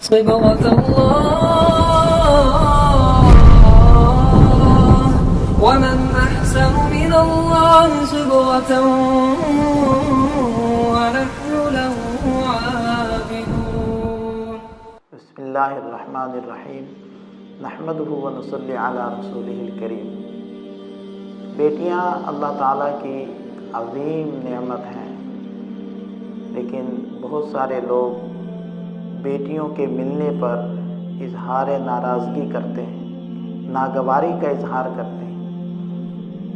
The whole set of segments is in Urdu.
صبغة الله ومن أحسن من الله صبغة ونحن له عابدون. بسم اللہ الرحمن الرحیم نحمدہ ونصلی علی رسولہ الکریم. بیٹیاں اللہ تعالیٰ کی عظیم نعمت ہیں، لیکن بہت سارے لوگ بیٹیوں کے ملنے پر اظہار ناراضگی کرتے ہیں، ناگواری کا اظہار کرتے ہیں.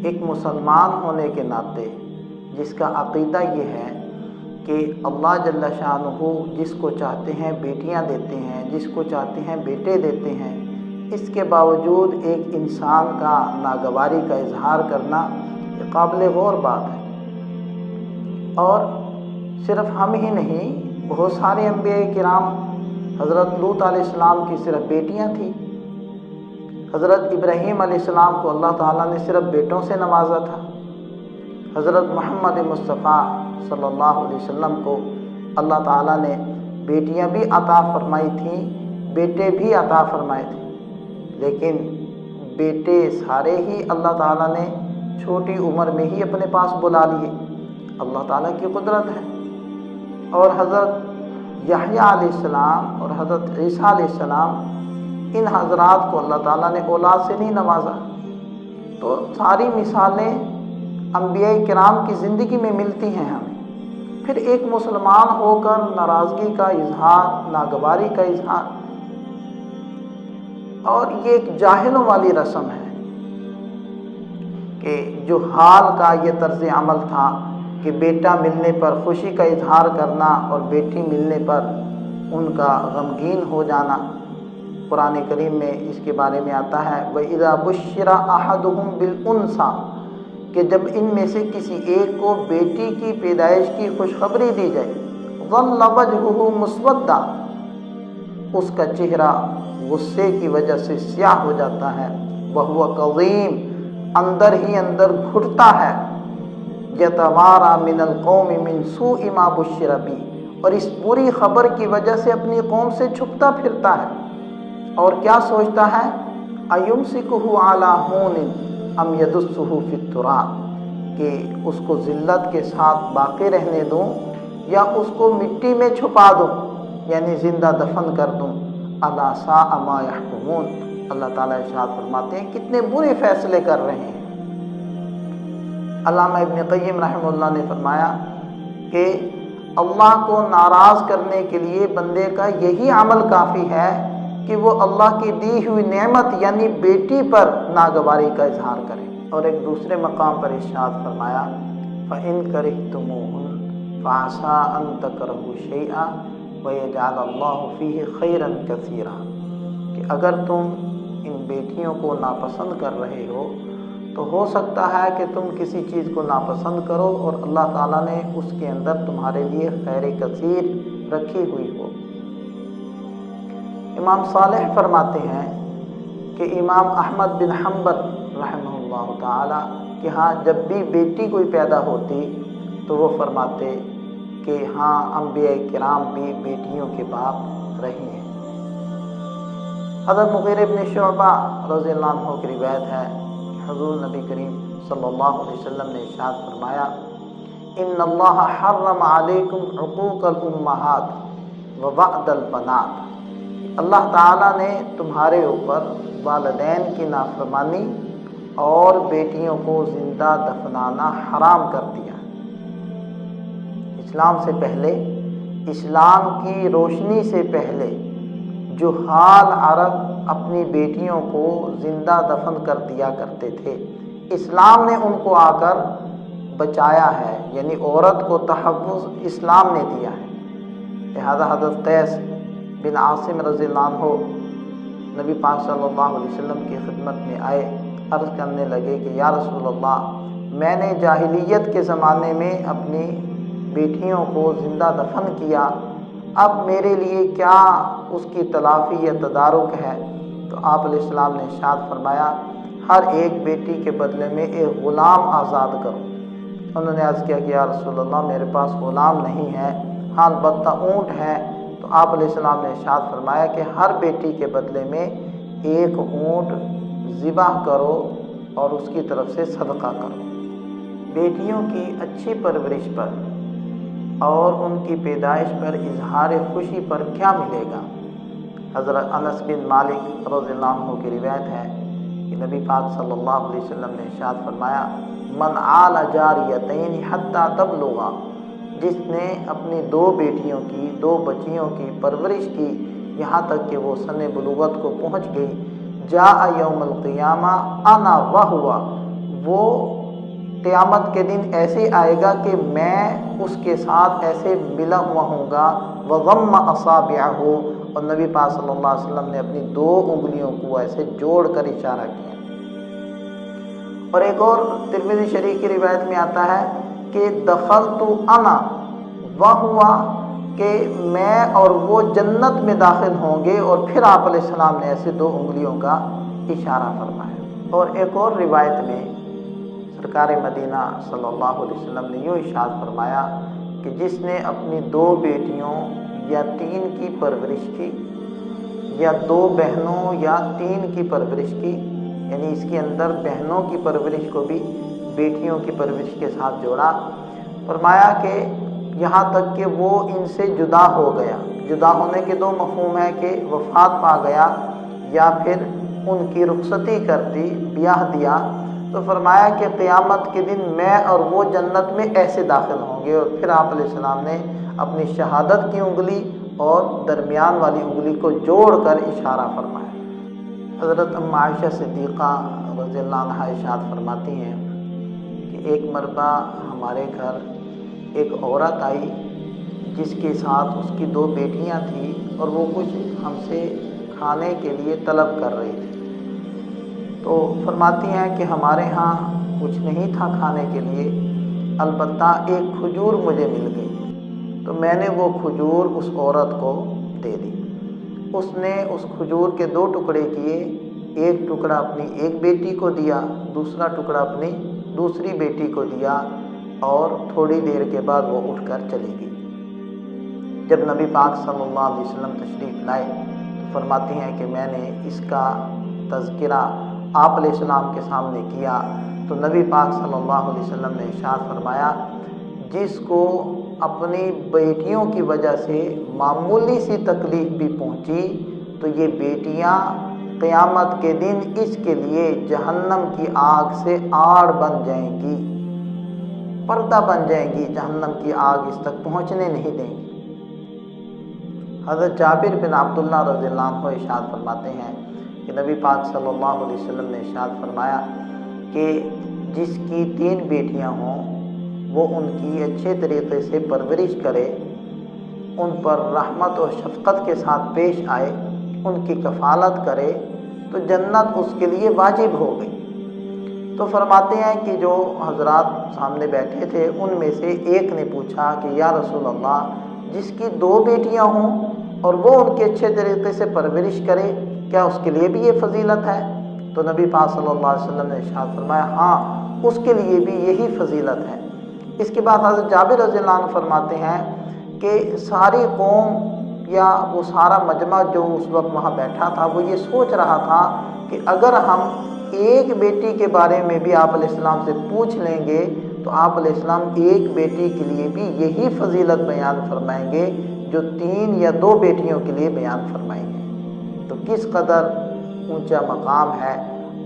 ایک مسلمان ہونے کے ناطے جس کا عقیدہ یہ ہے کہ اللہ جل شانہ جس کو چاہتے ہیں بیٹیاں دیتے ہیں، جس کو چاہتے ہیں بیٹے دیتے ہیں، اس کے باوجود ایک انسان کا ناگواری کا اظہار کرنا یہ قابل غور بات ہے. اور صرف ہم ہی نہیں، بہت سارے انبیاء کرام، حضرت لوط علیہ السلام کی صرف بیٹیاں تھیں، حضرت ابراہیم علیہ السلام کو اللہ تعالیٰ نے صرف بیٹوں سے نوازا تھا، حضرت محمد مصطفیٰ صلی اللہ علیہ وسلم کو اللہ تعالیٰ نے بیٹیاں بھی عطا فرمائی تھیں، بیٹے بھی عطا فرمائے تھے. لیکن بیٹے سارے ہی اللہ تعالیٰ نے چھوٹی عمر میں ہی اپنے پاس بلا لیے. اللہ تعالیٰ کی قدرت ہے. اور حضرت یحییٰ علیہ السلام اور حضرت عیسیٰ علیہ السلام، ان حضرات کو اللہ تعالیٰ نے اولاد سے نہیں نوازا. تو ساری مثالیں انبیاء کرام کی زندگی میں ملتی ہیں ہمیں. پھر ایک مسلمان ہو کر ناراضگی کا اظہار، ناگواری کا اظہار، اور یہ ایک جاہلوں والی رسم ہے کہ جو حال کا یہ طرز عمل تھا کہ بیٹا ملنے پر خوشی کا اظہار کرنا اور بیٹی ملنے پر ان کا غمگین ہو جانا. قرآن کریم میں اس کے بارے میں آتا ہے وَإِذَا بُشِّرَ أَحَدُهُمْ بِالْأُنثَىٰ، کہ جب ان میں سے کسی ایک کو بیٹی کی پیدائش کی خوشخبری دی جائے، ظَلَّ وَجْهُهُ مُسْوَدًّا، اس کا چہرہ غصے کی وجہ سے سیاہ ہو جاتا ہے، وَهُوَ كَظِيمٌ، اندر ہی اندر گھٹتا ہے، يَتَوَارَىٰ مِنَ الْقَوْمِ مِنْ سُوءِ مَا بُشِّرَ بِهِ، اور اس بری خبر کی وجہ سے اپنی قوم سے چھپتا پھرتا ہے. اور کیا سوچتا ہے أَيُمْسِكُهُ عَلَىٰ هُونٍ أَمْ يَدُسُّهُ فِي التُّرَابِ، کہ اس کو ذلت کے ساتھ باقی رہنے دوں یا اس کو مٹی میں چھپا دوں، یعنی زندہ دفن کر دوں. أَلَا سَاءَ مَا يَحْكُمُونَ، اللہ تعالیٰ ارشاد فرماتے ہیں کتنے برے فیصلے کر رہے ہیں. علامہ ابن قیم رحمہ اللہ نے فرمایا کہ اللہ کو ناراض کرنے کے لیے بندے کا یہی عمل کافی ہے کہ وہ اللہ کی دی ہوئی نعمت یعنی بیٹی پر ناگواری کا اظہار کرے. اور ایک دوسرے مقام پر ارشاد فرمایا فَإِن كَرِهْتُمُوهُنَّ فَعَسَىٰ أَن تَكْرَهُوا شَيْئًا وَيَجْعَلَ اللَّهُ فِيهِ خَيْرًا كَثِيرًا، کہ اگر تم ان بیٹیوں کو ناپسند کر رہے ہو تو ہو سکتا ہے کہ تم کسی چیز کو ناپسند کرو اور اللہ تعالیٰ نے اس کے اندر تمہارے لیے خیر کثیر رکھی ہوئی ہو. امام صالح فرماتے ہیں کہ امام احمد بن حنبل رحمہ اللہ تعالی کہ ہاں جب بھی بیٹی کوئی پیدا ہوتی تو وہ فرماتے کہ ہاں انبیاء کرام بھی بیٹیوں کے باپ رہے ہیں. حضرت مغیرہ بن شعبہ رضی اللہ عنہ کی روایت ہے کہ حضور نبی کریم صلی اللہ علیہ وسلم نے ارشاد فرمایا ان اللہ حرم علیکم عقوق الامہات ووعد البنات، اللہ تعالیٰ نے تمہارے اوپر والدین کی نافرمانی اور بیٹیوں کو زندہ دفنانا حرام کر دیا. اسلام سے پہلے، اسلام کی روشنی سے پہلے جو حال عرب اپنی بیٹیوں کو زندہ دفن کر دیا کرتے تھے، اسلام نے ان کو آ کر بچایا ہے، یعنی عورت کو تحفظ اسلام نے دیا ہے. لہذا حضرت قیس بن عاصم رضی اللہ عنہ نبی پاک صلی اللہ علیہ وسلم کی خدمت میں آئے، عرض کرنے لگے کہ یا رسول اللہ، میں نے جاہلیت کے زمانے میں اپنی بیٹیوں کو زندہ دفن کیا، اب میرے لیے کیا اس کی تلافی یا تدارک ہے؟ تو آپ علیہ السلام نے ارشاد فرمایا ہر ایک بیٹی کے بدلے میں ایک غلام آزاد کرو. انہوں نے عرض کیا کہ یا رسول اللہ میرے پاس غلام نہیں ہے، ہاں البتہ اونٹ ہے. تو آپ علیہ السلام نے ارشاد فرمایا کہ ہر بیٹی کے بدلے میں ایک اونٹ ذبح کرو اور اس کی طرف سے صدقہ کرو۔ بیٹیوں کی اچھی پرورش پر اور ان کی پیدائش پر اظہار خوشی پر کیا ملے گا؟ حضرت انس بن مالک رضی اللہ عنہ کی روایت ہے کہ نبی پاک صلی اللہ علیہ وسلم نے ارشاد فرمایا من آل جاریتین حتی تبلغا، جس نے اپنی دو بیٹیوں کی، دو بچیوں کی پرورش کی یہاں تک کہ وہ سن بلوغت کو پہنچ گئی، جاء یوم القیامہ انا وہوا، وہ قیامت کے دن ایسے آئے گا کہ میں اس کے ساتھ ایسے ملا ہوا ہوں گا، وضم اصابعہ، اور نبی پاک صلی اللہ علیہ وسلم نے اپنی دو انگلیوں کو ایسے جوڑ کر اشارہ کیا۔ اور ایک اور ترمذی شریف کی روایت میں آتا ہے کہ دخلت انا وہوا، کہ میں اور وہ جنت میں داخل ہوں گے، اور پھر آپ علیہ السلام نے ایسے دو انگلیوں کا اشارہ فرمایا۔ اور ایک اور روایت میں سرکار مدینہ صلی اللہ علیہ وسلم نے یوں ارشاد فرمایا کہ جس نے اپنی دو بیٹیوں یا تین کی پرورش کی، یا دو بہنوں یا تین کی پرورش کی، یعنی اس کے اندر بہنوں کی پرورش کو بھی بیٹیوں کی پرورش کے ساتھ جوڑا، فرمایا کہ یہاں تک کہ وہ ان سے جدا ہو گیا۔ جدا ہونے کے دو مفہوم ہے کہ وفات پا گیا یا پھر ان کی رخصتی کر دی، بیاہ دیا، تو فرمایا کہ قیامت کے دن میں اور وہ جنت میں ایسے داخل ہوں گے۔ اور پھر آپ علیہ السلام نے اپنی شہادت کی انگلی اور درمیان والی انگلی کو جوڑ کر اشارہ فرمایا۔ حضرت ام عائشہ صدیقہ رضی اللہ عنہا ارشاد فرماتی ہیں کہ ایک مرتبہ ہمارے گھر ایک عورت آئی جس کے ساتھ اس کی دو بیٹیاں تھیں، اور وہ کچھ ہم سے کھانے کے لیے طلب کر رہی تھی۔ تو فرماتی ہیں کہ ہمارے ہاں کچھ نہیں تھا کھانے کے لیے، البتہ ایک کھجور مجھے مل گئی، تو میں نے وہ کھجور اس عورت کو دے دی۔ اس نے اس کھجور کے دو ٹکڑے کیے، ایک ٹکڑا اپنی ایک بیٹی کو دیا، دوسرا ٹکڑا اپنی دوسری بیٹی کو دیا، اور تھوڑی دیر کے بعد وہ اٹھ کر چلی گئی۔ جب نبی پاک صلی اللہ علیہ وسلم تشریف لائے تو فرماتی ہیں کہ میں نے اس کا تذکرہ آپ علیہ السلام کے سامنے کیا تو نبی پاک صلی اللہ علیہ وسلم نے ارشاد فرمایا جس کو اپنی بیٹیوں کی وجہ سے معمولی سی تکلیف بھی پہنچی تو یہ بیٹیاں قیامت کے دن اس کے لیے جہنم کی آگ سے آڑ بن جائیں گی، پردہ بن جائیں گی، جہنم کی آگ اس تک پہنچنے نہیں دیں گی۔ حضرت جابر بن عبداللہ رضی اللہ عنہ ارشاد فرماتے ہیں کہ نبی پاک صلی اللہ علیہ وسلم نے ارشاد فرمایا کہ جس کی 3 بیٹیاں ہوں وہ ان کی اچھے طریقے سے پرورش کرے، ان پر رحمت اور شفقت کے ساتھ پیش آئے، ان کی کفالت کرے تو جنت اس کے لیے واجب ہو گئی۔ تو فرماتے ہیں کہ جو حضرات سامنے بیٹھے تھے ان میں سے ایک نے پوچھا کہ یا رسول اللہ، جس کی 2 بیٹیاں ہوں اور وہ ان کے اچھے طریقے سے پرورش کرے، کیا اس کے لیے بھی یہ فضیلت ہے؟ تو نبی پاک صلی اللہ علیہ وسلم نے ارشاد فرمایا ہاں، اس کے لیے بھی یہی فضیلت ہے۔ اس کے بعد حضرت جابر رضی اللہ عنہ فرماتے ہیں کہ ساری قوم یا وہ سارا مجمع جو اس وقت وہاں بیٹھا تھا وہ یہ سوچ رہا تھا کہ اگر ہم ایک بیٹی کے بارے میں بھی آپ علیہ السلام سے پوچھ لیں گے تو آپ علیہ السلام ایک بیٹی کے لیے بھی یہی فضیلت بیان فرمائیں گے جو 3 یا 2 بیٹیوں کے لیے بیان فرمائیں گے۔ تو کس قدر اونچا مقام ہے،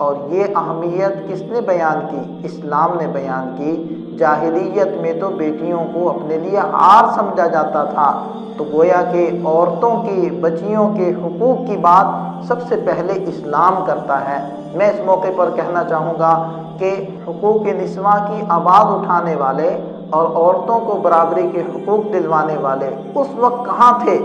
اور یہ اہمیت کس نے بیان کی؟ اسلام نے بیان کی۔ جاہلیت میں تو بیٹیوں کو اپنے لیے عار سمجھا جاتا تھا، تو گویا کہ عورتوں کی، بچیوں کے حقوق کی بات سب سے پہلے اسلام کرتا ہے۔ میں اس موقع پر کہنا چاہوں گا کہ حقوق نسواں کی آواز اٹھانے والے اور عورتوں کو برابری کے حقوق دلوانے والے اس وقت کہاں تھے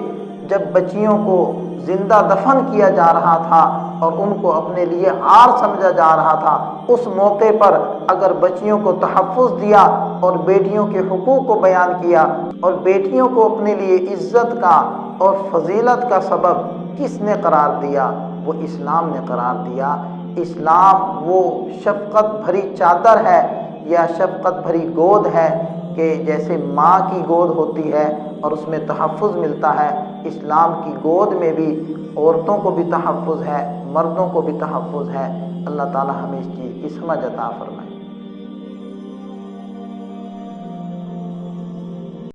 جب بچیوں کو زندہ دفن کیا جا رہا تھا اور ان کو اپنے لیے عار سمجھا جا رہا تھا؟ اس موقع پر اگر بچیوں کو تحفظ دیا اور بیٹیوں کے حقوق کو بیان کیا اور بیٹیوں کو اپنے لیے عزت کا اور فضیلت کا سبب کس نے قرار دیا؟ وہ اسلام نے قرار دیا۔ اسلام وہ شفقت بھری چادر ہے یا شفقت بھری گود ہے کہ جیسے ماں کی گود ہوتی ہے اور اس میں تحفظ ملتا ہے۔ اسلام کی گود میں بھی عورتوں کو بھی تحفظ ہے، مردوں کو بھی تحفظ ہے۔ اللہ تعالی ہمیں اس چیز کی سمجھ عطا فرمائے۔